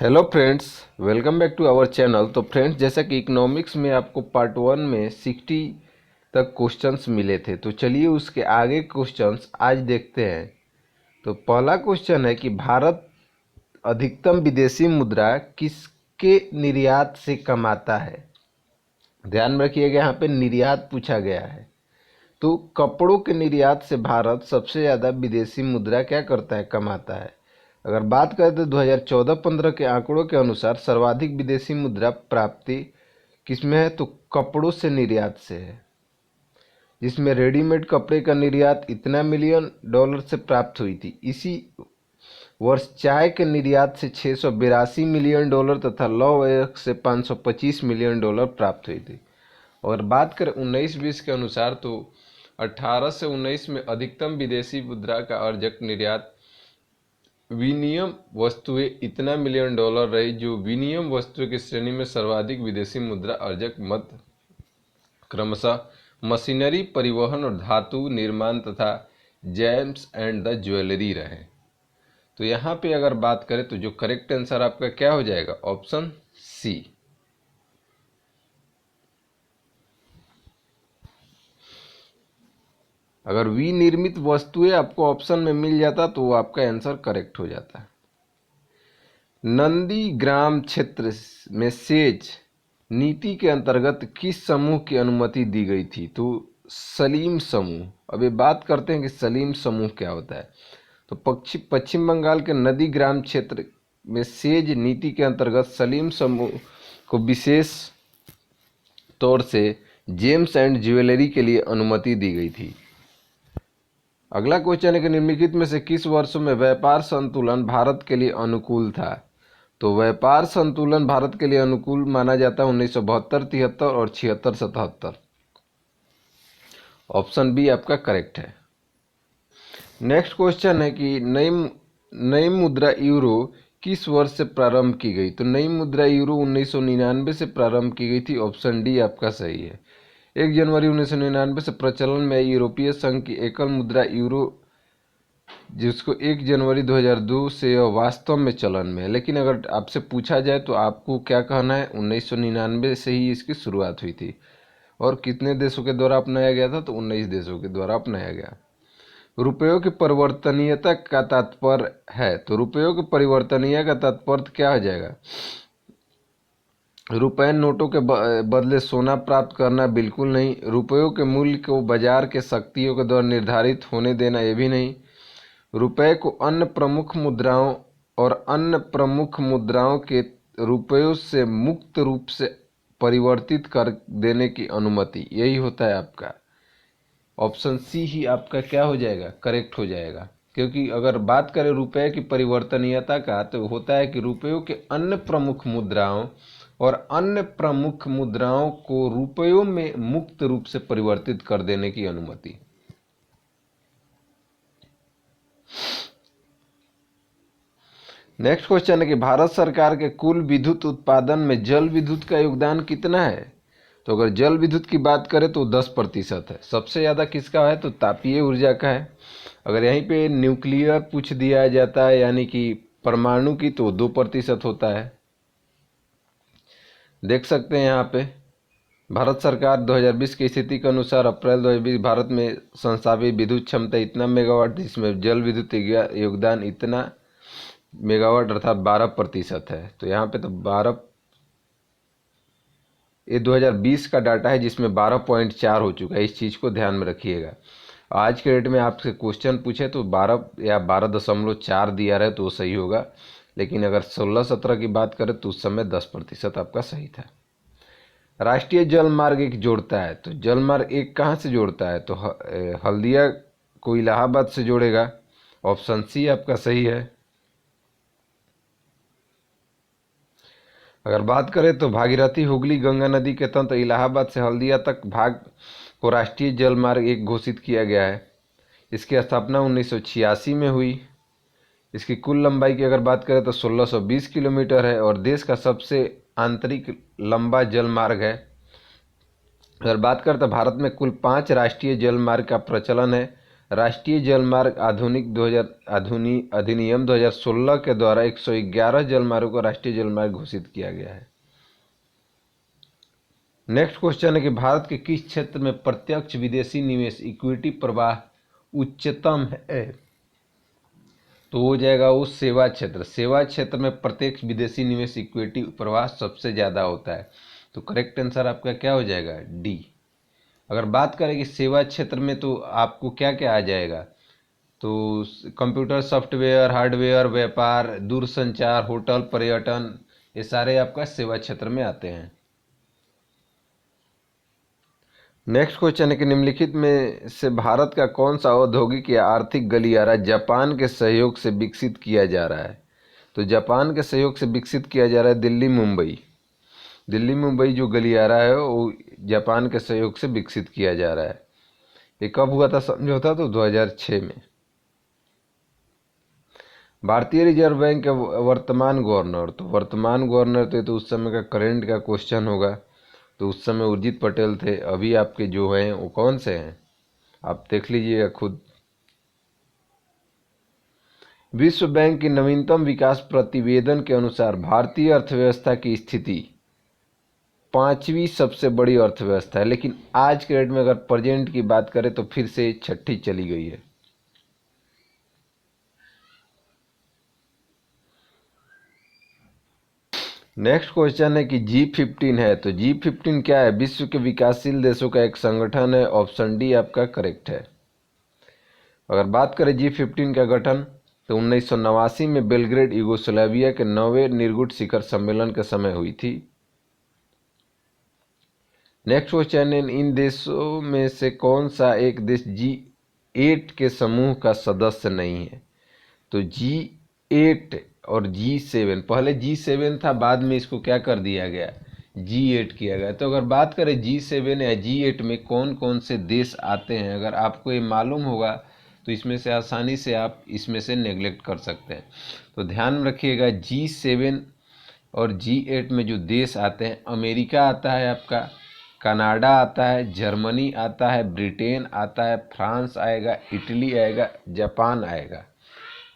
Hello friends, welcome back to our channel. तो friends, जैसा कि इकोनॉमिक्स में आपको पार्ट 1 में 60 तक क्वेश्चंस मिले थे, तो चलिए उसके आगे क्वेश्चंस आज देखते हैं। तो पहला क्वेश्चन है कि भारत अधिकतम विदेशी मुद्रा किसके निर्यात से कमाता है। ध्यान में रखिएगा, यहाँ पे निर्यात पूछा गया है। तो कपड़ों के निर्यात से भारत सबसे ज़्यादा विदेशी मुद्रा क्या करता है, कमाता है। अगर बात करें तो 2014-15 के आंकड़ों के अनुसार सर्वाधिक विदेशी मुद्रा प्राप्ति किसमें है, तो कपड़ों से निर्यात से है, जिसमें रेडीमेड कपड़े का निर्यात इतना मिलियन डॉलर से प्राप्त हुई थी। इसी वर्ष चाय के निर्यात से 682 मिलियन डॉलर तथा लौह से 525 मिलियन डॉलर प्राप्त हुई थी। और बात करें 19-20 के अनुसार तो 18 से 19 में अधिकतम विदेशी मुद्रा का अर्जक निर्यात विनिमय वस्तुएं इतना मिलियन डॉलर रही, जो विनिमय वस्तुओं की श्रेणी में सर्वाधिक विदेशी मुद्रा अर्जक मत क्रमशः मशीनरी, परिवहन और धातु निर्माण तथा जेम्स एंड द ज्वेलरी रहे। तो यहाँ पे अगर बात करें तो जो करेक्ट आंसर आपका क्या हो जाएगा, ऑप्शन सी। अगर विनिर्मित वस्तुएं आपको ऑप्शन में मिल जाता तो वो आपका आंसर करेक्ट हो जाता। नंदीग्राम क्षेत्र में सेज नीति के अंतर्गत किस समूह की अनुमति दी गई थी, तो सलीम समूह। अब ये बात करते हैं कि सलीम समूह क्या होता है। तो पश्चिम बंगाल के नंदीग्राम क्षेत्र में सेज नीति के अंतर्गत सलीम समूह को विशेष तौर से जेम्स एंड ज्वेलरी के लिए अनुमति दी गई थी। अगला क्वेश्चन है कि निम्नलिखित में से किस वर्षों में व्यापार संतुलन भारत के लिए अनुकूल था। तो व्यापार संतुलन भारत के लिए अनुकूल माना जाता है 1972, 73 और 76, 77। ऑप्शन बी आपका करेक्ट है। नेक्स्ट क्वेश्चन है कि नई मुद्रा यूरो किस वर्ष से प्रारंभ की गई। तो नई मुद्रा यूरो 1999 से प्रारंभ की गई थी। ऑप्शन डी आपका सही है। 1 जनवरी 1999 से प्रचलन में यूरोपीय संघ की एकल मुद्रा यूरो, जिसको 1 जनवरी 2002 से यह वास्तव में चलन में है। लेकिन अगर आपसे पूछा जाए तो आपको क्या कहना है, 1999 से ही इसकी शुरुआत हुई थी। और कितने देशों के द्वारा अपनाया गया था, तो 19 देशों के द्वारा अपनाया गया। रुपयों की परिवर्तनीयता का तात्पर्य है। तो रुपयों की परिवर्तनीय का तात्पर्य क्या हो जाएगा, रुपये नोटों के बदले सोना प्राप्त करना, बिल्कुल नहीं। रुपयों के मूल्य को बाजार के शक्तियों के द्वारा निर्धारित होने देना, ये भी नहीं। रुपये को अन्य प्रमुख मुद्राओं और अन्य प्रमुख मुद्राओं के रुपयों से मुक्त रूप से परिवर्तित कर देने की अनुमति, यही होता है आपका। ऑप्शन सी ही आपका क्या हो जाएगा, करेक्ट हो जाएगा। क्योंकि अगर बात करें रुपये की परिवर्तनीयता का, तो होता है कि रुपयों के अन्य प्रमुख मुद्राओं और अन्य प्रमुख मुद्राओं को रुपयों में मुक्त रूप से परिवर्तित कर देने की अनुमति। नेक्स्ट क्वेश्चन है कि भारत सरकार के कुल विद्युत उत्पादन में जल विद्युत का योगदान कितना है। तो अगर जल विद्युत की बात करें तो 10% है। सबसे ज़्यादा किसका है, तो तापीय ऊर्जा का है। अगर यहीं पे न्यूक्लियर पूछ दिया जाता है, यानी कि परमाणु की, तो 2% होता है। देख सकते हैं यहाँ पे भारत सरकार 2020 की स्थिति के अनुसार अप्रैल 2020 भारत में संस्थापित विद्युत क्षमता इतना मेगावाट, जिसमें जल विद्युत योगदान इतना मेगावाट अर्थात 12% है। तो यहाँ पे तो 12, ये 2020 का डाटा है जिसमें 12.4 हो चुका है। इस चीज़ को ध्यान में रखिएगा। आज के डेट में आपसे क्वेश्चन पूछे तो 12 या 12.4 दिया रहे तो वो सही होगा। लेकिन अगर 16-17 की बात करें तो उस समय 10% आपका सही था। राष्ट्रीय जल मार्ग एक जोड़ता है। तो जल मार्ग एक कहाँ से जोड़ता है, तो हल्दिया को इलाहाबाद से जोड़ेगा। ऑप्शन सी आपका सही है। अगर बात करें तो भागीरथी हुगली गंगा नदी के तंत्र इलाहाबाद से हल्दिया तक भाग को राष्ट्रीय जल मार्ग एक घोषित किया गया है। इसकी स्थापना 1986 में हुई। इसकी कुल लंबाई की अगर बात करें तो 1620 किलोमीटर है और देश का सबसे आंतरिक लंबा जल मार्ग है। अगर बात करें तो भारत में कुल 5 राष्ट्रीय जल मार्ग का प्रचलन है। राष्ट्रीय जलमार्ग आधुनिक 2000 अधिनियम 2016 के द्वारा 111 जलमार्गों को राष्ट्रीय जलमार्ग घोषित किया गया है। नेक्स्ट क्वेश्चन है कि भारत के किस क्षेत्र में प्रत्यक्ष विदेशी निवेश इक्विटी प्रवाह उच्चतम है? तो हो जाएगा वो सेवा क्षेत्र। सेवा क्षेत्र में प्रत्यक्ष विदेशी निवेश इक्विटी प्रवाह सबसे ज़्यादा होता है। तो करेक्ट आंसर आपका क्या हो जाएगा? डी। अगर बात करें कि सेवा क्षेत्र में तो आपको क्या क्या आ जाएगा, तो कंप्यूटर, सॉफ्टवेयर, हार्डवेयर, व्यापार, दूरसंचार, होटल, पर्यटन, ये सारे आपका सेवा क्षेत्र में आते हैं। नेक्स्ट क्वेश्चन है कि निम्नलिखित में से भारत का कौन सा औद्योगिक या आर्थिक गलियारा जापान के सहयोग से विकसित किया जा रहा है? तो जापान के सहयोग से विकसित किया जा रहा है दिल्ली मुंबई। दिल्ली मुंबई जो गलियारा है वो जापान के सहयोग से विकसित किया जा रहा है। ये कब हुआ था समझौता? तो 2006 में। भारतीय रिजर्व बैंक के वर्तमान गवर्नर, तो वर्तमान गवर्नर तो उस समय का करेंट का क्वेश्चन होगा, तो उस समय उर्जित पटेल थे। अभी आपके जो हैं वो कौन से हैं, आप देख लीजिएगा खुद। विश्व बैंक की नवीनतम विकास प्रतिवेदन के अनुसार भारतीय अर्थव्यवस्था की स्थिति 5वीं सबसे बड़ी अर्थव्यवस्था है, लेकिन आज के डेट में अगर प्रेजेंट की बात करें तो फिर से 6ठी चली गई है। नेक्स्ट क्वेश्चन है कि G15 है, तो G15 क्या है? विश्व के विकासशील देशों का एक संगठन है। ऑप्शन डी आपका करेक्ट है। अगर बात करें G15 का गठन, तो 1989 में बेलग्रेड यूगोस्लाविया के 9वें निर्गुट शिखर सम्मेलन के समय हुई थी। नेक्स्ट क्वेश्चन है इन देशों में से कौन सा एक देश G8 के समूह का सदस्य नहीं है? तो G8 और G7, पहले G7 था, बाद में इसको क्या कर दिया गया? G8 किया गया। तो अगर बात करें G7 या G8 में कौन कौन से देश आते हैं, अगर आपको ये मालूम होगा तो इसमें से आसानी से आप इसमें से नेग्लेक्ट कर सकते हैं। तो ध्यान में रखिएगा, G7 और G8 में जो देश आते हैं, अमेरिका आता है आपका, कनाडा आता है, जर्मनी आता है, ब्रिटेन आता है, फ्रांस आएगा, इटली आएगा, जापान आएगा।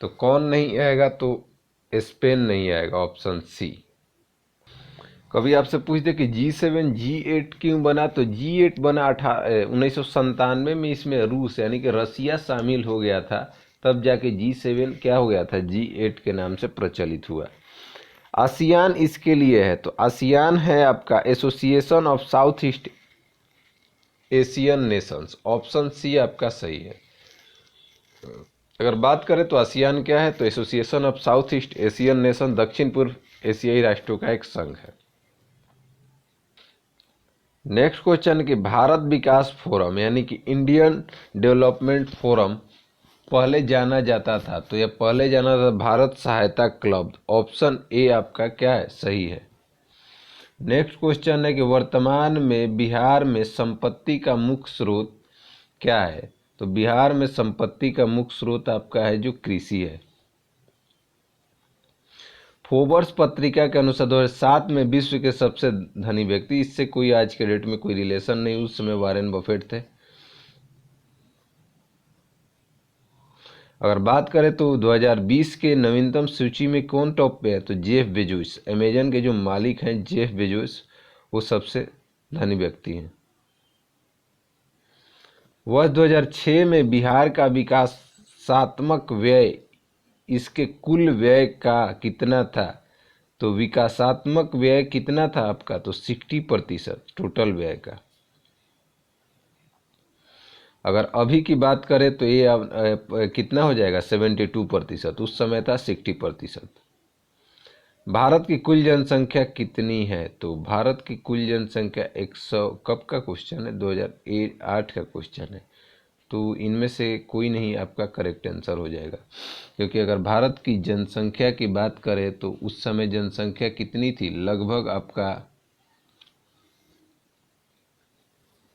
तो कौन नहीं आएगा? तो स्पेन नहीं आएगा, ऑप्शन सी। कभी आपसे पूछ दे कि G7 G8 क्यों बना, तो G8 बना 1997 में। इसमें रूस यानी कि रसिया शामिल हो गया था, तब जाके G7 क्या हो गया था? G8 के नाम से प्रचलित हुआ। आसियान इसके लिए है, तो आसियान है आपका association of South East Asian nations. Option C आपका सही है। अगर बात करें तो आसियान क्या है? तो association of South East Asian nation, दक्षिण पूर्व एशियाई राष्ट्रों का एक संघ है। नेक्स्ट क्वेश्चन कि भारत विकास फोरम यानी कि इंडियन डेवलपमेंट फोरम पहले जाना जाता था, तो यह पहले जाना था भारत सहायता क्लब। ऑप्शन ए आपका क्या है? सही है। नेक्स्ट क्वेश्चन है कि वर्तमान में बिहार में संपत्ति का मुख्य स्रोत क्या है? तो बिहार में संपत्ति का मुख्य स्रोत आपका है जो कृषि है। फोर्ब्स पत्रिका के अनुसार 2007 में विश्व के सबसे धनी व्यक्ति, इससे कोई आज के डेट में कोई रिलेशन नहीं, उस समय वॉरेन बफेट थे। अगर बात करें तो 2020 के नवीनतम सूची में कौन टॉप पे है? तो जेफ बेजोस, अमेजन के जो मालिक हैं जेफ बेजोस, वो सबसे धनी व्यक्ति हैं। वर्ष 2006 में बिहार का विकासात्मक व्यय इसके कुल व्यय का कितना था? तो विकासात्मक व्यय कितना था आपका? तो 60% टोटल व्यय का। अगर अभी की बात करें तो ये अब कितना हो जाएगा? 72%। उस समय था 60%। भारत की कुल जनसंख्या कितनी है? तो भारत की कुल जनसंख्या 100, कब का क्वेश्चन है? 2008 का क्वेश्चन है। तो इनमें से कोई नहीं आपका करेक्ट आंसर हो जाएगा, क्योंकि अगर भारत की जनसंख्या की बात करें तो उस समय जनसंख्या कितनी थी? लगभग आपका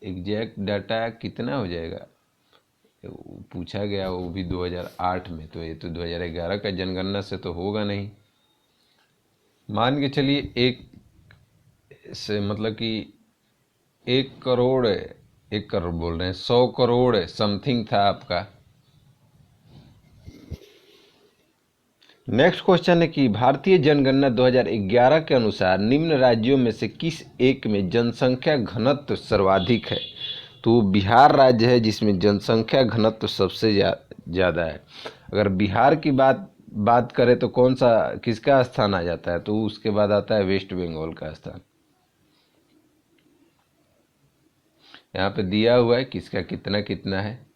एग्जैक्ट डाटा कितना हो जाएगा पूछा गया, वो भी 2008 में, तो ये तो 2011 का जनगणना से तो होगा नहीं। मान के चलिए एक से मतलब कि 1 करोड़ 1 करोड़ बोल रहे हैं, 100 करोड़ समथिंग था आपका नेक्स्ट क्वेश्चन है कि भारतीय जनगणना 2011 के अनुसार निम्न राज्यों में से किस एक में जनसंख्या घनत्व सर्वाधिक है। तो बिहार राज्य है जिसमें जनसंख्या घनत्व सबसे ज़्यादा है। अगर बिहार की बात करें तो कौन सा किसका स्थान आ जाता है, तो उसके बाद आता है वेस्ट बंगाल का स्थान। यहाँ पे दिया हुआ है किसका कितना कितना है।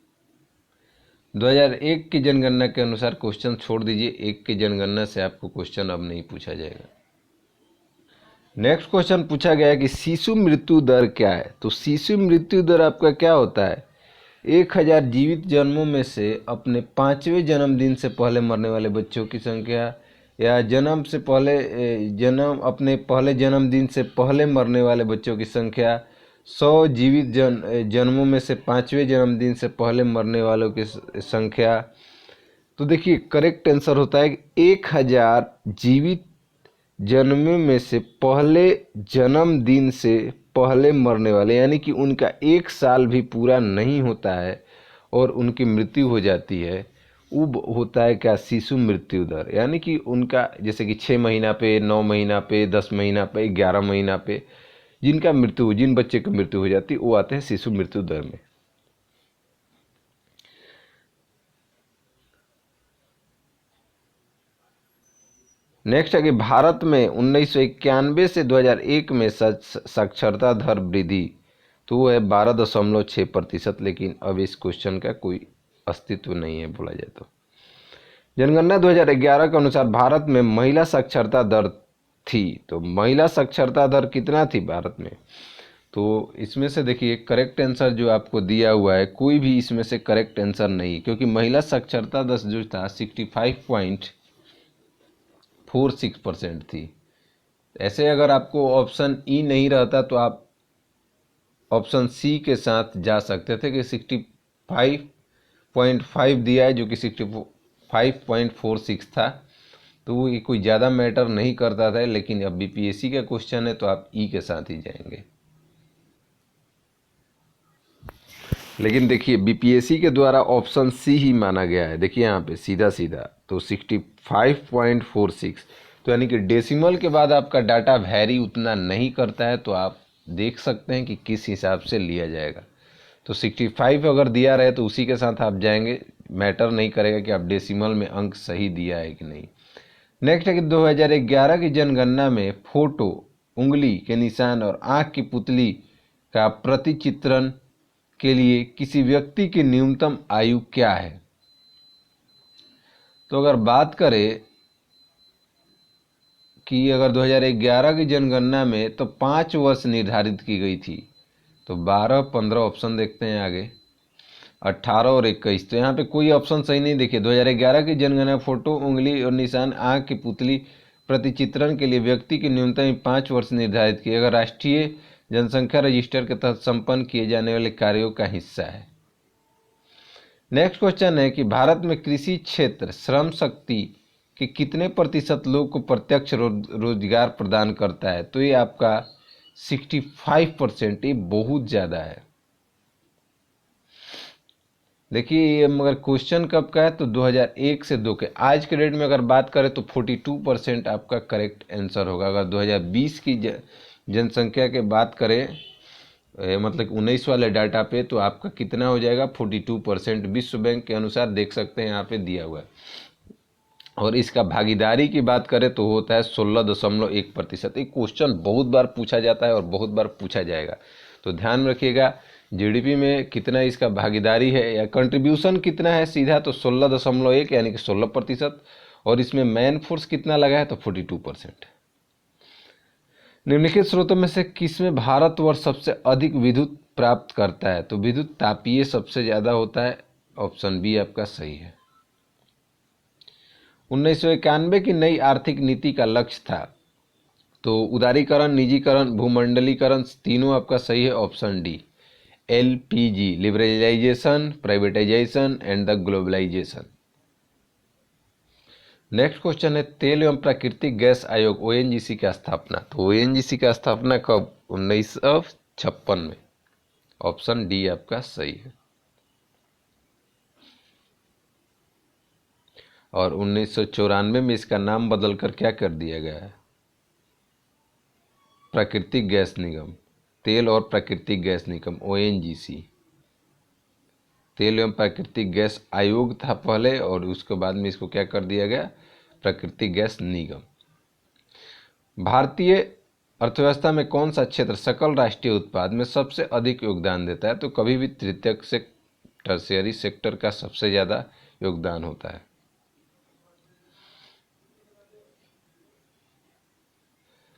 2001 की जनगणना के अनुसार क्वेश्चन छोड़ दीजिए, एक की जनगणना से आपको क्वेश्चन अब नहीं पूछा जाएगा। नेक्स्ट क्वेश्चन पूछा गया है कि शिशु मृत्यु दर क्या है। तो शिशु मृत्यु दर आपका क्या होता है, 1000 जीवित जन्मों में से अपने 5वें जन्मदिन से पहले मरने वाले बच्चों की संख्या, या अपने पहले जन्मदिन से पहले मरने वाले बच्चों की संख्या, 100 जीवित जन्मों में से 5वें जन्मदिन से पहले मरने वालों की संख्या। तो देखिए करेक्ट आंसर होता है 1000 जीवित जन्मों में से पहले जन्मदिन से पहले मरने वाले, यानी कि उनका 1 साल भी पूरा नहीं होता है और उनकी मृत्यु हो जाती है, वो होता है क्या, शिशु मृत्यु दर। यानी कि उनका जैसे कि 6 महीना पे, 9 महीना पे, 10 महीना पे, 11 महीना पे जिन बच्चे की मृत्यु हो जाती है वो आते हैं शिशु मृत्यु दर में। नेक्स्ट है कि भारत में 1991 से 2001 में साक्षरता दर वृद्धि, तो वो है 12.6%, लेकिन अब इस क्वेश्चन का कोई अस्तित्व नहीं है बोला जाए तो। जनगणना 2011 के अनुसार भारत में महिला साक्षरता दर थी, तो महिला साक्षरता दर कितना थी भारत में। तो इसमें से देखिए करेक्ट आंसर जो आपको दिया हुआ है, कोई भी इसमें से करेक्ट आंसर नहीं, क्योंकि महिला साक्षरता दर जो था 65.46% थी। ऐसे अगर आपको ऑप्शन ई नहीं रहता तो आप ऑप्शन सी के साथ जा सकते थे कि 65.5 दिया है जो कि 65.46 था, तो ये कोई ज़्यादा मैटर नहीं करता था। लेकिन अब बीपीएससी का क्वेश्चन है तो आप ई के साथ ही जाएंगे। लेकिन देखिए बीपीएससी के द्वारा ऑप्शन सी ही माना गया है, देखिए यहाँ पे सीधा सीधा तो 65.46, तो यानी कि डेसिमल के बाद आपका डाटा वैरी उतना नहीं करता है, तो आप देख सकते हैं कि किस हिसाब से लिया जाएगा। तो 65 अगर दिया रहे तो उसी के साथ आप जाएंगे, मैटर नहीं करेगा कि आप डेसिमल में अंक सही दिया है कि नहीं। नेक्स्ट है कि 2011 की जनगणना में फोटो, उंगली के निशान और आँख की पुतली का प्रतिचित्रण के लिए किसी व्यक्ति की न्यूनतम आयु क्या है। तो अगर बात करें कि अगर 2011 की जनगणना में तो 5 वर्ष निर्धारित की गई थी, तो 12, 15 ऑप्शन देखते हैं आगे, 18 और 21, तो यहाँ पे कोई ऑप्शन सही नहीं। देखिए 2011 की जनगणना फोटो, उंगली और निशान, आँख की पुतली प्रतिचित्रण के लिए व्यक्ति की न्यूनतम 5 वर्ष निर्धारित की, अगर राष्ट्रीय जनसंख्या रजिस्टर के तहत संपन्न किए जाने वाले कार्यों का हिस्सा है। नेक्स्ट क्वेश्चन है कि भारत में कृषि क्षेत्र श्रम शक्ति के कितने प्रतिशत लोग को प्रत्यक्ष रोजगार प्रदान करता है। तो ये आपका 65%, ये बहुत ज़्यादा है। देखिए ये मगर क्वेश्चन कब का है, तो 2001 से 2 के, आज के डेट में अगर बात करें तो 42% आपका करेक्ट आंसर होगा। अगर 2020 की जनसंख्या के बात करें, मतलब 19 वाले डाटा पे, तो आपका कितना हो जाएगा, 42%। विश्व बैंक के अनुसार देख सकते हैं यहाँ पे दिया हुआ है। और इसका भागीदारी की बात करें तो होता है 16.1%। एक क्वेश्चन बहुत बार पूछा जाता है और बहुत बार पूछा जाएगा, तो ध्यान में रखिएगा जीडीपी में कितना इसका भागीदारी है या कंट्रीब्यूशन कितना है सीधा, तो 16.1 यानी कि 16%, और इसमें मैन फोर्स कितना लगा है, तो 42%। निम्नलिखित स्रोतों में से किसमें भारतवर्ष सबसे अधिक विद्युत प्राप्त करता है। तो विद्युत तापीय सबसे ज़्यादा होता है, ऑप्शन बी आपका सही है। 1991 की नई आर्थिक नीति का लक्ष्य था, तो उदारीकरण, निजीकरण, भूमंडलीकरण, तीनों आपका सही है, option D LPG, liberalisation, privatisation and the globalisation. Next question है तेल एवं प्राकृतिक गैस आयोग ओएनजीसी का स्थापना, तो ओएनजीसी का स्थापना कब, 1956 में, ऑप्शन डी आपका सही है। और 1994 में इसका नाम बदलकर क्या कर दिया गया है? प्राकृतिक गैस निगम, तेल और प्राकृतिक गैस निगम, ONGC। तेल एवं प्राकृतिक गैस आयोग था पहले, और उसके बाद में इसको क्या कर दिया गया? प्राकृतिक गैस निगम। भारतीय अर्थव्यवस्था में कौन सा क्षेत्र सकल राष्ट्रीय उत्पाद में सबसे अधिक योगदान देता है? तो कभी भी तृतीयक से टर्शियरी सेक्टर का सबसे ज़्यादा योगदान होता है।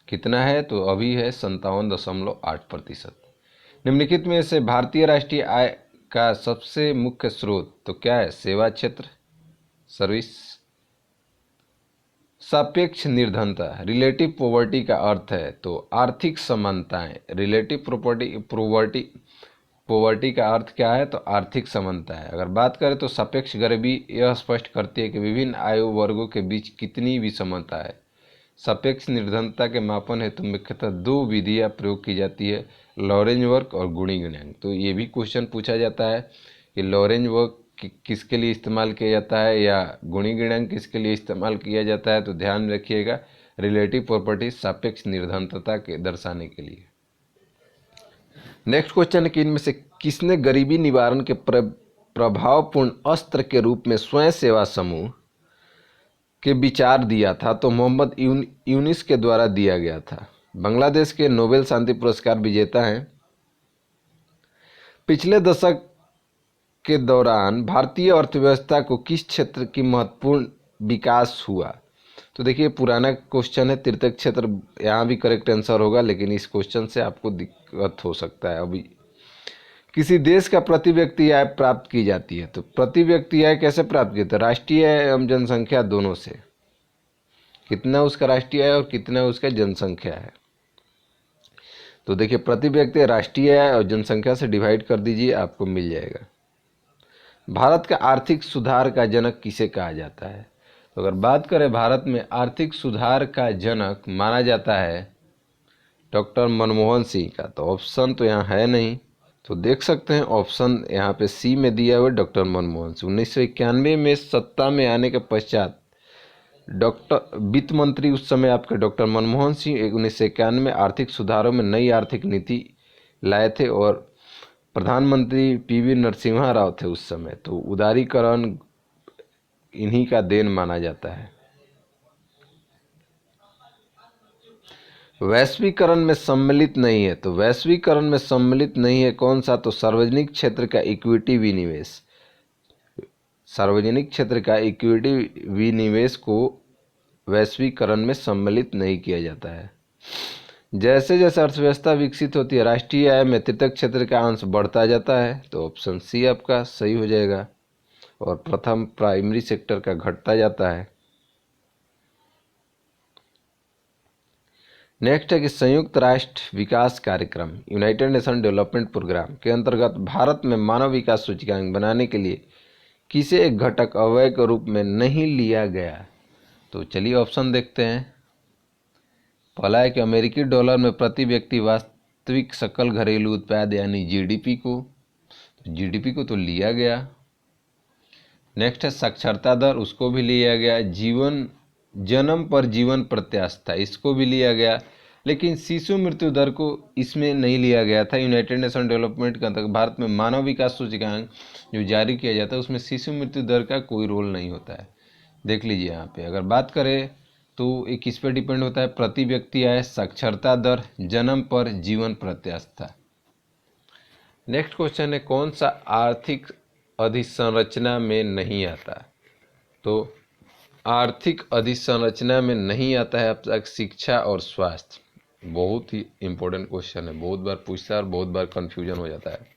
कितना है? तो अभी है 57.8%। निम्नलिखित में से भारतीय राष्ट्रीय आय का सबसे मुख्य स्रोत तो क्या है? सेवा क्षेत्र, सर्विस। सापेक्ष निर्धनता, रिलेटिव पॉवर्टी का अर्थ है तो आर्थिक समानताएं। रिलेटिव पॉवर्टी का अर्थ क्या है? तो आर्थिक समानता है। अगर बात करें तो सापेक्ष गरीबी यह स्पष्ट करती है कि विभिन्न आयु वर्गों के बीच कितनी विषमता है। सापेक्ष निर्धनता के मापन हेतु मुख्यतः दो विधियां प्रयोग की जाती है, लॉरेंज वर्क और गुणी गुणांक। तो ये भी क्वेश्चन पूछा जाता है कि लॉरेंज वर्क किसके लिए इस्तेमाल किया जाता है या गुणी गुणांक किसके लिए इस्तेमाल किया जाता है? तो ध्यान रखिएगा, रिलेटिव प्रॉपर्टी सापेक्ष निर्धनता के दर्शाने के लिए। नेक्स्ट क्वेश्चन है कि इनमें से किसने गरीबी निवारण के प्रभावपूर्ण अस्त्र के रूप में स्वयं सेवा समूह के विचार दिया था? तो मोहम्मद यूनिस के द्वारा दिया गया था। बांग्लादेश के नोबेल शांति पुरस्कार विजेता हैं। पिछले दशक के दौरान भारतीय अर्थव्यवस्था को किस क्षेत्र की महत्वपूर्ण विकास हुआ? तो देखिए, पुराना क्वेश्चन है, तृतीयक क्षेत्र यहाँ भी करेक्ट आंसर होगा, लेकिन इस क्वेश्चन से आपको दिक्कत हो सकता है। अभी किसी देश का प्रति व्यक्ति आय प्राप्त की जाती है, तो प्रति व्यक्ति आय कैसे प्राप्त की जाती है? राष्ट्रीय आय एवं जनसंख्या दोनों से। कितना उसका राष्ट्रीय आय और कितना उसका जनसंख्या है? तो देखिए, प्रति व्यक्ति राष्ट्रीय आय और जनसंख्या से डिवाइड कर दीजिए, आपको मिल जाएगा। भारत का आर्थिक सुधार का जनक किसे कहा जाता है? तो अगर बात करें भारत में आर्थिक सुधार का जनक माना जाता है डॉक्टर मनमोहन सिंह का। तो ऑप्शन तो यहाँ है नहीं, तो देख सकते हैं ऑप्शन यहाँ पे सी में दिया हुआ डॉक्टर मनमोहन सिंह। 1991 में सत्ता में आने के पश्चात डॉक्टर वित्त मंत्री उस समय आपके डॉक्टर मनमोहन सिंह 1991 में आर्थिक सुधारों में नई आर्थिक नीति लाए थे, और प्रधानमंत्री PV नरसिम्हा राव थे उस समय। तो उदारीकरण इन्हीं का देन माना जाता है। वैश्वीकरण में सम्मिलित नहीं है, तो वैश्वीकरण में सम्मिलित नहीं है कौन सा? तो सार्वजनिक क्षेत्र का इक्विटी विनिवेश। सार्वजनिक क्षेत्र का इक्विटी विनिवेश को वैश्वीकरण में सम्मिलित नहीं किया जाता है। जैसे जैसे अर्थव्यवस्था विकसित होती है, राष्ट्रीय आय में तृतीयक क्षेत्र का अंश बढ़ता जाता है। तो ऑप्शन सी आपका सही हो जाएगा, और प्रथम प्राइमरी सेक्टर का घटता जाता है। नेक्स्ट है कि संयुक्त राष्ट्र विकास कार्यक्रम, यूनाइटेड नेशन डेवलपमेंट प्रोग्राम के अंतर्गत भारत में मानव विकास सूचकांक बनाने के लिए किसे एक घटक अवयव के रूप में नहीं लिया गया? तो चलिए ऑप्शन देखते हैं। पहला है कि अमेरिकी डॉलर में प्रति व्यक्ति वास्तविक सकल घरेलू उत्पाद यानी GDP को, तो GDP को तो लिया गया। नेक्स्ट है साक्षरता दर, उसको भी लिया गया। जन्म पर जीवन प्रत्याशा, इसको भी लिया गया, लेकिन शिशु मृत्यु दर को इसमें नहीं लिया गया था। यूनाइटेड नेशन डेवलपमेंट के अंतर्गत भारत में मानव विकास सूचकांक जो जारी किया जाता है उसमें शिशु मृत्यु दर का कोई रोल नहीं होता है। देख लीजिए यहाँ पे, अगर बात करें तो ये किस पर डिपेंड होता है? प्रति व्यक्ति आय, साक्षरता दर, जन्म पर जीवन प्रत्याशा। नेक्स्ट क्वेश्चन है कौन सा आर्थिक अधिसंरचना में नहीं आता? तो आर्थिक अधिसंरचना में नहीं आता है अब तक शिक्षा और स्वास्थ्य। बहुत ही इंपॉर्टेंट क्वेश्चन है, बहुत बार पूछता है और बहुत बार कंफ्यूजन हो जाता है।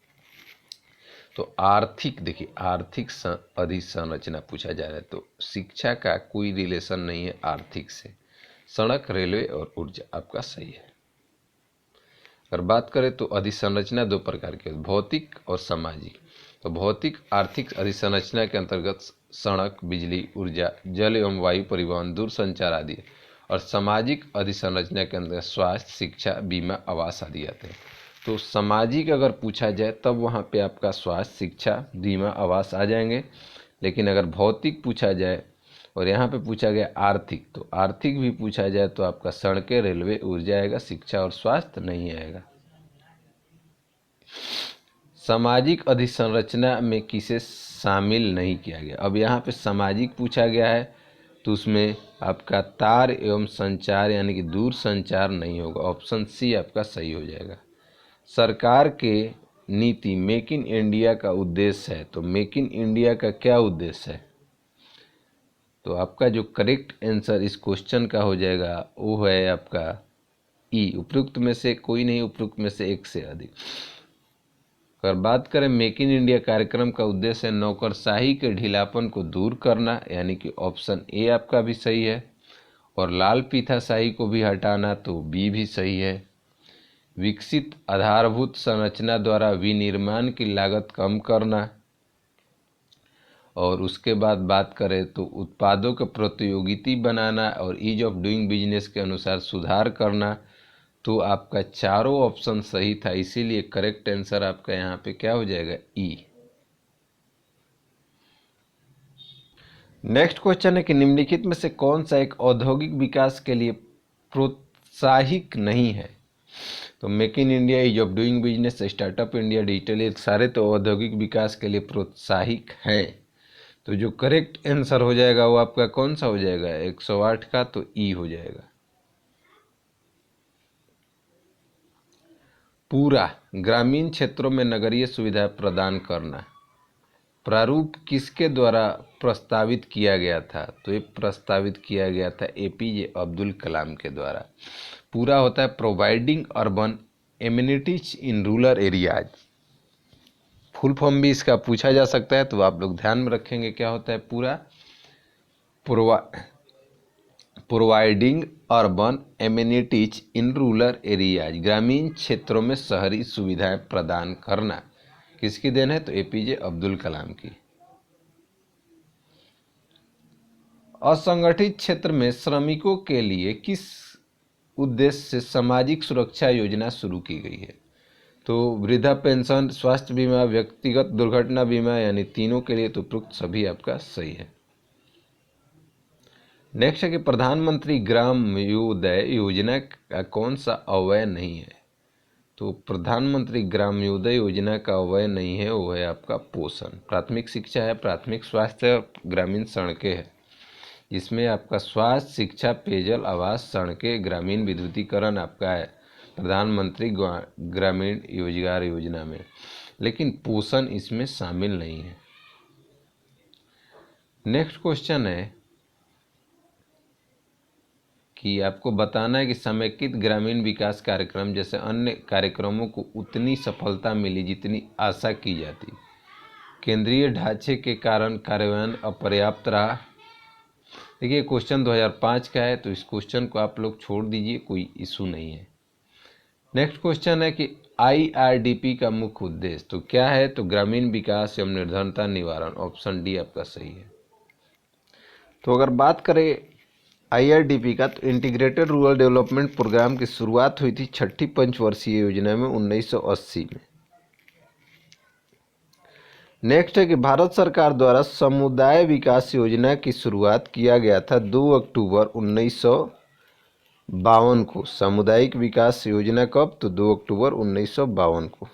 तो आर्थिक, देखिए आर्थिक अधिसंरचना पूछा जा रहा है, तो शिक्षा का कोई रिलेशन नहीं है आर्थिक से। सड़क, रेलवे और ऊर्जा आपका सही है। अगर बात करें तो अधिसंरचना दो प्रकार की, भौतिक और सामाजिक। तो भौतिक आर्थिक अधिसंरचना के अंतर्गत सड़क, बिजली, ऊर्जा, जल एवं वायु परिवहन, दूरसंचार आदि, और सामाजिक अधिसंरचना के अंतर्गत स्वास्थ्य, शिक्षा, बीमा, आवास आदि आते हैं। तो सामाजिक अगर पूछा जाए तब वहाँ पे आपका स्वास्थ्य, शिक्षा, बीमा, आवास आ जाएंगे, लेकिन अगर भौतिक पूछा जाए और यहाँ पे पूछा गया आर्थिक, तो आर्थिक भी पूछा जाए तो आपका सड़कें, रेलवे, ऊर्जा आएगा, शिक्षा और स्वास्थ्य नहीं आएगा। सामाजिक अधिसंरचना में किसे शामिल नहीं किया गया। अब यहाँ पे सामाजिक पूछा गया है तो उसमें आपका तार एवं संचार यानी कि दूर संचार नहीं होगा, ऑप्शन सी आपका सही हो जाएगा। सरकार के नीति मेक इन इंडिया का उद्देश्य है, तो मेक इन इंडिया का क्या उद्देश्य है, तो आपका जो करेक्ट आंसर इस क्वेश्चन का हो जाएगा वो है आपका ई, उपयुक्त में से कोई नहीं, उपयुक्त में से एक से अधिक। अगर बात करें मेक इन इंडिया कार्यक्रम का उद्देश्य है नौकरशाही के ढीलापन को दूर करना, यानी कि ऑप्शन ए आपका भी सही है, और लाल पीथाशाही को भी हटाना, तो बी भी सही है। विकसित आधारभूत संरचना द्वारा विनिर्माण की लागत कम करना, और उसके बाद बात करें तो उत्पादों के प्रतियोगिता बनाना और ईज ऑफ डूइंग बिजनेस के अनुसार सुधार करना, तो आपका चारों ऑप्शन सही था, इसीलिए करेक्ट आंसर आपका यहाँ पे क्या हो जाएगा ई। नेक्स्ट क्वेश्चन है कि निम्नलिखित में से कौन सा एक औद्योगिक विकास के लिए प्रोत्साहिक नहीं है, तो make in India, ease of doing business, startup India, digital, ये सारे तो औद्योगिक विकास के लिए प्रोत्साहिक हैं, तो जो करेक्ट आंसर हो जाएगा वो आपका कौन सा हो जाएगा 108 का, तो ई हो जाएगा। पूरा ग्रामीण क्षेत्रों में नगरीय सुविधा प्रदान करना प्रारूप किसके द्वारा प्रस्तावित किया गया था, तो ये प्रस्तावित किया गया था एपीजे अब्दुल कलाम के द्वारा। पूरा होता है providing urban amenities in rural areas, full form भी इसका पूछा जा सकता है, तो आप लोग ध्यान में रखेंगे क्या होता है पूरा, providing urban amenities in rural areas, ग्रामीण क्षेत्रों में शहरी सुविधाएं प्रदान करना, किसकी देन है, तो एपीजे अब्दुल कलाम की। असंगठित क्षेत्र में श्रमिकों के लिए किस उद्देश्य से सामाजिक सुरक्षा योजना शुरू की गई है, तो वृद्धा पेंशन, स्वास्थ्य बीमा, व्यक्तिगत दुर्घटना बीमा, यानी तीनों के लिए तो उपयुक्त सभी आपका सही है। नेक्स्ट है कि प्रधानमंत्री ग्रामोदय योजना का कौन सा अवयव नहीं है, तो प्रधानमंत्री ग्रामोदय योजना का अवयव नहीं है, वो है आपका पोषण। प्राथमिक शिक्षा है, प्राथमिक स्वास्थ्य है, ग्रामीण सड़कें है, जिसमें आपका स्वास्थ्य, शिक्षा, पेयजल, आवास, सड़कें, ग्रामीण विद्युतीकरण आपका है प्रधानमंत्री ग्रामीण रोजगार योजना में, लेकिन पोषण इसमें शामिल नहीं है। नेक्स्ट क्वेश्चन है कि आपको बताना है कि समेकित ग्रामीण विकास कार्यक्रम जैसे अन्य कार्यक्रमों को उतनी सफलता मिली जितनी आशा की जाती, केंद्रीय ढांचे के कारण कार्यान्वयन अपर्याप्त रहा। देखिए क्वेश्चन 2005 का है, तो इस क्वेश्चन को आप लोग छोड़ दीजिए, कोई इशू नहीं है। नेक्स्ट क्वेश्चन है कि आईआरडीपी का मुख्य उद्देश्य तो क्या है, तो ग्रामीण विकास एवं निर्धनता निवारण, ऑप्शन डी आपका सही है। तो अगर बात करें आईआरडीपी का, तो इंटीग्रेटेड रूरल डेवलपमेंट प्रोग्राम की शुरुआत हुई थी छठी पंचवर्षीय योजना में 1980 में। नेक्स्ट है कि भारत सरकार द्वारा समुदाय विकास योजना की शुरुआत किया गया था 2 अक्टूबर 1952 को। सामुदायिक विकास योजना कब, तो 2 अक्टूबर 1952 को।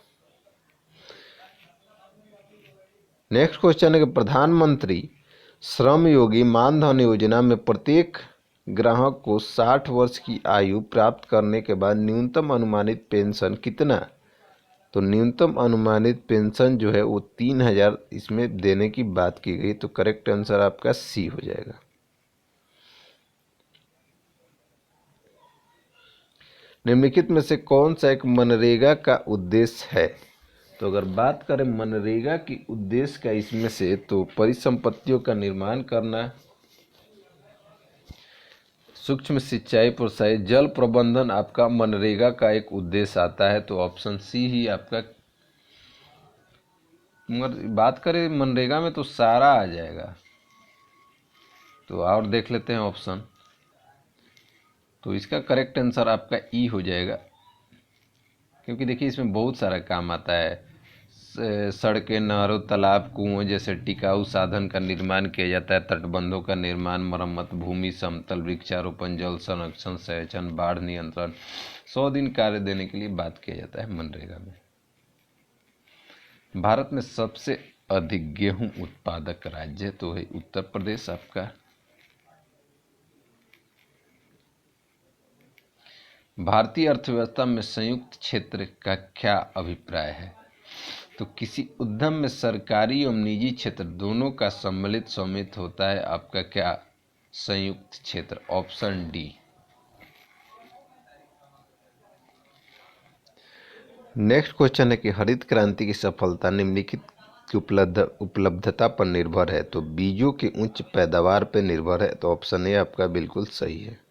नेक्स्ट क्वेश्चन है कि प्रधानमंत्री श्रम योगी मानधन योजना में प्रत्येक ग्राहक को 60 वर्ष की आयु प्राप्त करने के बाद न्यूनतम अनुमानित पेंशन कितना, तो न्यूनतम अनुमानित पेंशन जो है वो 3000 इसमें देने की बात की गई, तो करेक्ट आंसर आपका सी हो जाएगा। निम्नलिखित में से कौन सा एक मनरेगा का उद्देश्य है, तो अगर बात करें मनरेगा की उद्देश्य का इसमें से, तो परिसंपत्तियों का निर्माण करना, सूक्ष्म सिंचाई प्रोत्साहित, जल प्रबंधन आपका मनरेगा का एक उद्देश्य आता है, तो ऑप्शन सी ही आपका। मगर बात करें मनरेगा में तो सारा आ जाएगा, तो और देख लेते हैं ऑप्शन, तो इसका करेक्ट आंसर आपका ई हो जाएगा, क्योंकि देखिए इसमें बहुत सारा काम आता है, सड़कें, नहरों, तालाब, कुओं जैसे टिकाऊ साधन का निर्माण किया जाता है। तटबंधों का निर्माण, मरम्मत, भूमि समतल, वृक्षारोपण, जल संरक्षण, संचयन, बाढ़ नियंत्रण, 100 दिन कार्य देने के लिए बात किया जाता है मनरेगा में। भारत में सबसे अधिक गेहूं उत्पादक राज्य तो है उत्तर प्रदेश आपका। भारतीय अर्थव्यवस्था में संयुक्त क्षेत्र का क्या अभिप्राय है? तो किसी उद्यम में सरकारी एवं निजी क्षेत्र दोनों का सम्मिलित स्वामित्व होता है। आपका क्या? संयुक्त क्षेत्र, ऑप्शन डी। नेक्स्ट क्वेश्चन है कि हरित क्रांति की सफलता निम्नलिखित की उपलब्धता पर निर्भर है। तो बीजों की उच्च पैदावार पर निर्भर है। तो ऑप्शन ए आपका बिल्कुल सही है।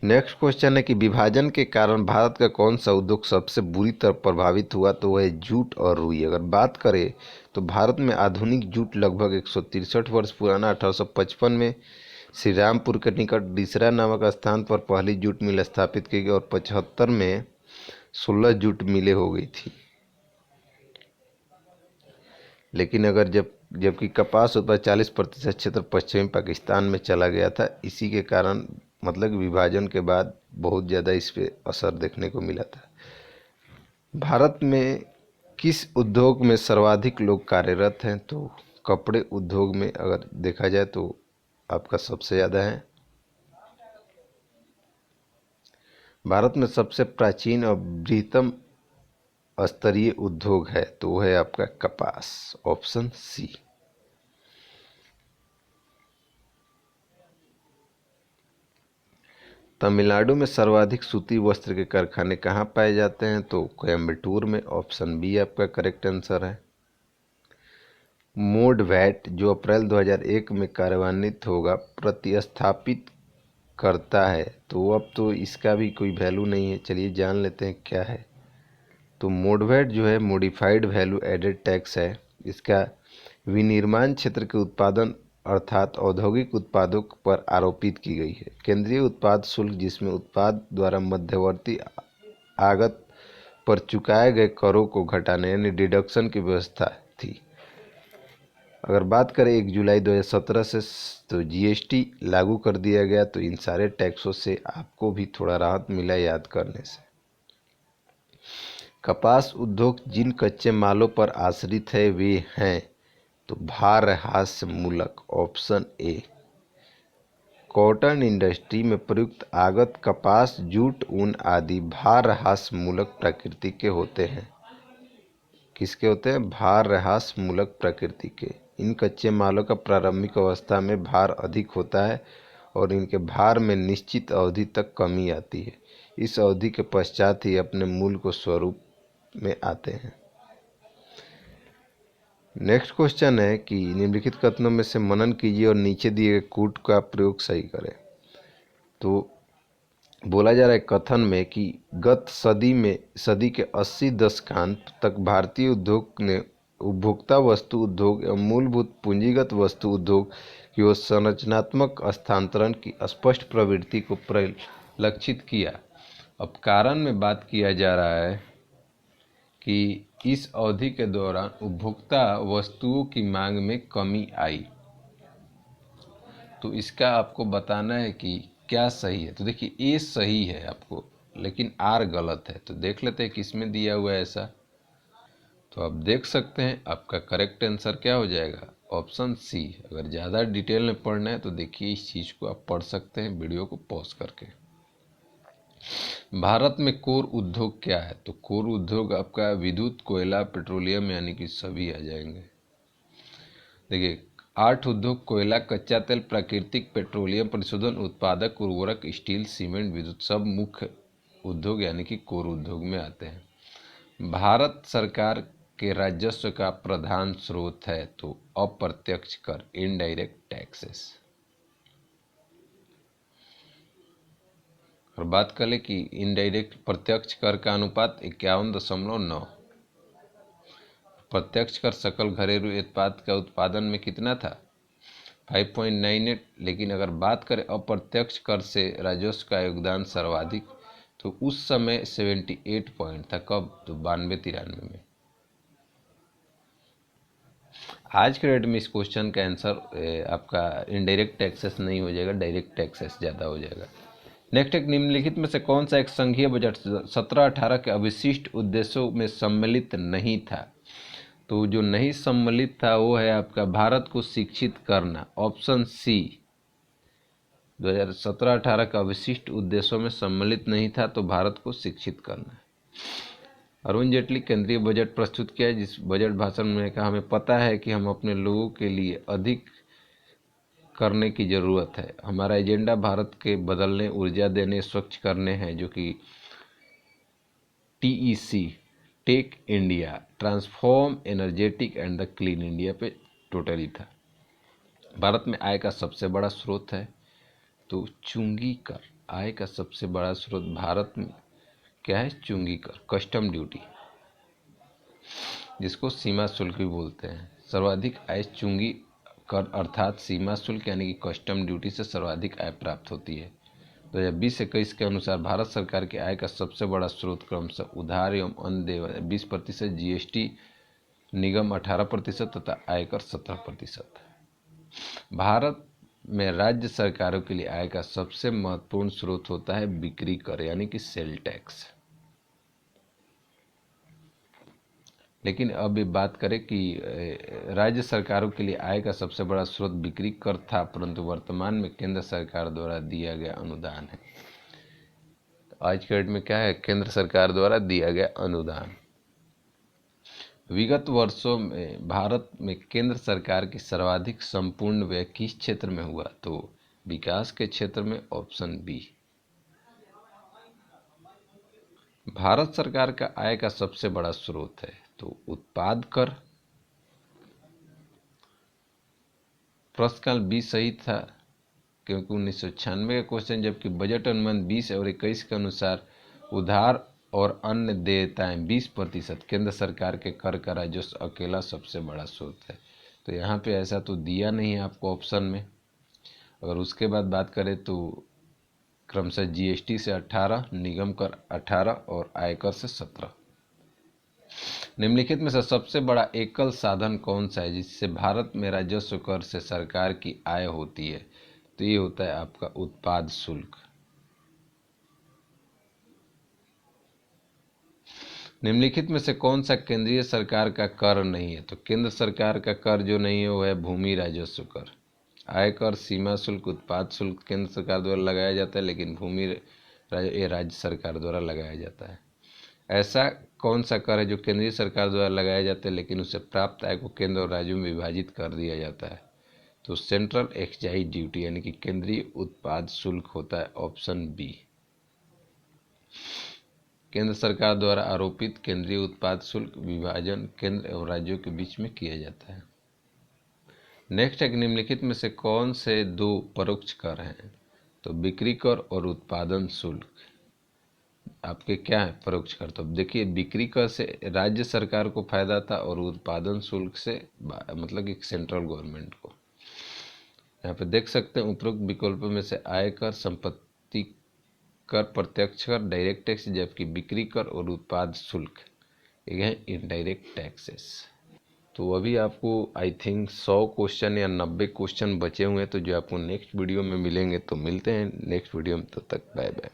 नेक्स्ट क्वेश्चन है कि विभाजन के कारण भारत का कौन सा उद्योग सबसे बुरी तरह प्रभावित हुआ? तो वह है जूट और रुई। अगर बात करें तो भारत में आधुनिक जूट लगभग 163 वर्ष पुराना 1855 में श्री रामपुर के निकट डिसरा नामक स्थान पर पहली जूट मिल स्थापित की गई और 75 में 16 जूट मिलें हो गई थी। लेकिन अगर जबकि कपास उत्पादन 40% क्षेत्र पश्चिमी पाकिस्तान में चला गया था। इसी के कारण मतलब विभाजन के बाद बहुत ज़्यादा इस पे असर देखने को मिला था। भारत में किस उद्योग में सर्वाधिक लोग कार्यरत हैं? तो कपड़े उद्योग में अगर देखा जाए तो आपका सबसे ज़्यादा है। भारत में सबसे प्राचीन और बृहत्तम स्तरीय उद्योग है तो वह है आपका कपास, ऑप्शन सी। तमिलनाडु में सर्वाधिक सूती वस्त्र के कारखाने कहाँ पाए जाते हैं? तो कोयम्बटूर में, ऑप्शन बी आपका करेक्ट आंसर है। मोड वैट जो अप्रैल 2001 में कार्यान्वित होगा प्रतिस्थापित करता है। तो अब तो इसका भी कोई वैल्यू नहीं है। चलिए जान लेते हैं क्या है। तो मोड वैट जो है मॉडिफाइड वैल्यू एडेड टैक्स है। इसका विनिर्माण क्षेत्र के उत्पादन अर्थात औद्योगिक उत्पादों पर आरोपित की गई है। केंद्रीय उत्पाद शुल्क जिसमें उत्पाद द्वारा मध्यवर्ती आगत पर चुकाए गए करों को घटाने यानी डिडक्शन की व्यवस्था थी। अगर बात करें 1 जुलाई 2017 से तो जीएसटी लागू कर दिया गया। तो इन सारे टैक्सों से आपको भी थोड़ा राहत मिला याद करने से। कपास उद्योग जिन कच्चे मालों पर आश्रित है वे हैं। तो भारहास्य मूलक, ऑप्शन ए। कॉटन इंडस्ट्री में प्रयुक्त आगत कपास, जूट, ऊन आदि भारहास्य मूलक प्रकृति के होते हैं। किसके होते हैं? भारहास्य मूलक प्रकृति के। इन कच्चे मालों का प्रारंभिक अवस्था में भार अधिक होता है और इनके भार में निश्चित अवधि तक कमी आती है। इस अवधि के पश्चात ही अपने मूल को स्वरूप में आते हैं। नेक्स्ट क्वेश्चन है कि निम्नलिखित कथनों में से मनन कीजिए और नीचे दिए गए कूट का प्रयोग सही करें। तो बोला जा रहा है कथन में कि गत सदी के 80 दशकांत तक भारतीय उद्योग ने उपभोक्ता वस्तु उद्योग एवं मूलभूत पूंजीगत वस्तु उद्योग की ओर संरचनात्मक हस्तांतरण की स्पष्ट प्रवृत्ति को परिलक्षित किया। अब कारण में बात किया जा रहा है कि इस अवधि के दौरान उपभोक्ता वस्तुओं की मांग में कमी आई। तो इसका आपको बताना है कि क्या सही है। तो देखिए ए सही है आपको, लेकिन आर गलत है। तो देख लेते हैं किसमें दिया हुआ है ऐसा। तो आप देख सकते हैं आपका करेक्ट आंसर क्या हो जाएगा, ऑप्शन सी। अगर ज़्यादा डिटेल में पढ़ना है तो देखिए इस चीज़ को आप पढ़ सकते हैं वीडियो को पॉज करके। भारत में कोर उद्योग क्या है? तो कोर उद्योग आपका विद्युत, कोयला, पेट्रोलियम यानी कि सभी आ जाएंगे। देखिए 8 उद्योग कोयला, कच्चा तेल, प्राकृतिक पेट्रोलियम, परिशोधन, उत्पादक, उर्वरक, स्टील, सीमेंट, विद्युत सब मुख्य उद्योग यानी कि कोर उद्योग में आते हैं। भारत सरकार के राजस्व का प्रधान स्रोत है तो अप्रत्यक्ष कर, इनडायरेक्ट टैक्सेस। और बात करें कि इनडायरेक्ट प्रत्यक्ष कर का अनुपात 51.9। प्रत्यक्ष कर सकल घरेलू उत्पाद का उत्पादन में कितना था? 5.98। लेकिन अगर बात करें अप्रत्यक्ष कर से राजस्व का योगदान सर्वाधिक तो उस समय 78 पॉइंट था। कब? तो 92-93 में। आज के डेट में इस क्वेश्चन का आंसर आपका इनडायरेक्ट टैक्सेस नहीं हो जाएगा, डायरेक्ट टैक्सेस ज़्यादा हो जाएगा। नेक्स्ट एक, निम्नलिखित में से कौन सा एक संघीय बजट 17-18 के अविशिष्ट उद्देश्यों में सम्मिलित नहीं था? तो जो नहीं सम्मिलित था वो है आपका भारत को शिक्षित करना, ऑप्शन सी। 2017-18 का विशिष्ट उद्देश्यों में सम्मिलित नहीं था तो भारत को शिक्षित करना। अरुण जेटली केंद्रीय बजट प्रस्तुत किया, जिस बजट भाषण में कहा, हमें पता है कि हम अपने लोगों के लिए अधिक करने की ज़रूरत है। हमारा एजेंडा भारत के बदलने, ऊर्जा देने, स्वच्छ करने हैं, जो कि TEC, tech India, transform energetic and the clean India पे टोटली था। भारत में आय का सबसे बड़ा स्रोत है तो चुंगी कर। आय का सबसे बड़ा स्रोत भारत में क्या है? चुंगी कर, कस्टम ड्यूटी, जिसको सीमा शुल्क भी बोलते हैं। सर्वाधिक आय चुंगी कर अर्थात सीमा शुल्क यानी कि कस्टम ड्यूटी से सर्वाधिक आय प्राप्त होती है। 2020-21 के अनुसार भारत सरकार की आय का सबसे बड़ा स्रोत क्रमशः उधार एवं अन्य देय 20%, GST निगम 18% तथा आयकर 17%। भारत में राज्य सरकारों के लिए आय का सबसे महत्वपूर्ण स्रोत होता है बिक्री कर यानी कि सेल टैक्स। लेकिन अब ये बात करें कि राज्य सरकारों के लिए आय का सबसे बड़ा स्रोत बिक्री कर था, परंतु वर्तमान में केंद्र सरकार द्वारा दिया गया अनुदान है। आज के डेट में क्या है? केंद्र सरकार द्वारा दिया गया अनुदान। विगत वर्षों में भारत में केंद्र सरकार की सर्वाधिक संपूर्ण व्यय किस क्षेत्र में हुआ? तो विकास के क्षेत्र में, ऑप्शन बी। भारत सरकार का आय का सबसे बड़ा स्रोत है तो उत्पाद कर। प्रश्नकाल 20 सही था क्योंकि 1996 का क्वेश्चन, जबकि बजट अनुमान 20 और 21 के अनुसार उधार और अन्य देयताएं 20%, केंद्र सरकार के कर का राजस्व अकेला सबसे बड़ा स्रोत है। तो यहाँ पे ऐसा तो दिया नहीं है आपको ऑप्शन में। अगर उसके बाद बात करें तो क्रमशः GST से 18, निगम कर 18 और आयकर से 17। निम्नलिखित में से सबसे बड़ा एकल साधन कौन सा है जिससे भारत में राजस्व कर से सरकार की आय होती है? तो ये होता है आपका उत्पाद शुल्क। निम्नलिखित में से कौन सा केंद्रीय सरकार का कर नहीं है? तो केंद्र सरकार का कर जो नहीं है वो है भूमि राजस्व कर। आयकर, सीमा शुल्क, उत्पाद शुल्क केंद्र सरकार द्वारा लगाया जाता है, लेकिन भूमि ये राज्य सरकार द्वारा लगाया जाता है। ऐसा कौन सा कर है जो केंद्रीय सरकार द्वारा लगाया जाता है लेकिन उससे प्राप्त आय को केंद्र और राज्यों में विभाजित कर दिया जाता है? तो सेंट्रल एक्साइज ड्यूटी यानी कि केंद्रीय उत्पाद शुल्क होता है, ऑप्शन बी। केंद्र सरकार द्वारा आरोपित केंद्रीय उत्पाद शुल्क विभाजन केंद्र और राज्यों के बीच में किया जाता है। नेक्स्ट है, निम्नलिखित में से कौन से दो परोक्ष कर हैं? तो बिक्री कर और उत्पादन शुल्क आपके क्या है? परोक्ष कर। तो देखिए, बिक्री कर से राज्य सरकार को फायदा था और उत्पादन शुल्क से मतलब कि सेंट्रल गवर्नमेंट को। यहाँ पे देख सकते हैं उपरोक्त विकल्पों में से आयकर, संपत्ति कर, प्रत्यक्ष कर, डायरेक्ट टैक्स, जबकि बिक्री कर और उत्पाद शुल्क ये है इनडायरेक्ट टैक्सेस। तो अभी आपको आई थिंक 100 क्वेश्चन या 90 क्वेश्चन बचे हुए हैं, तो जो आपको नेक्स्ट वीडियो में मिलेंगे। तो मिलते हैं नेक्स्ट वीडियो में, तब तक बाय बाय।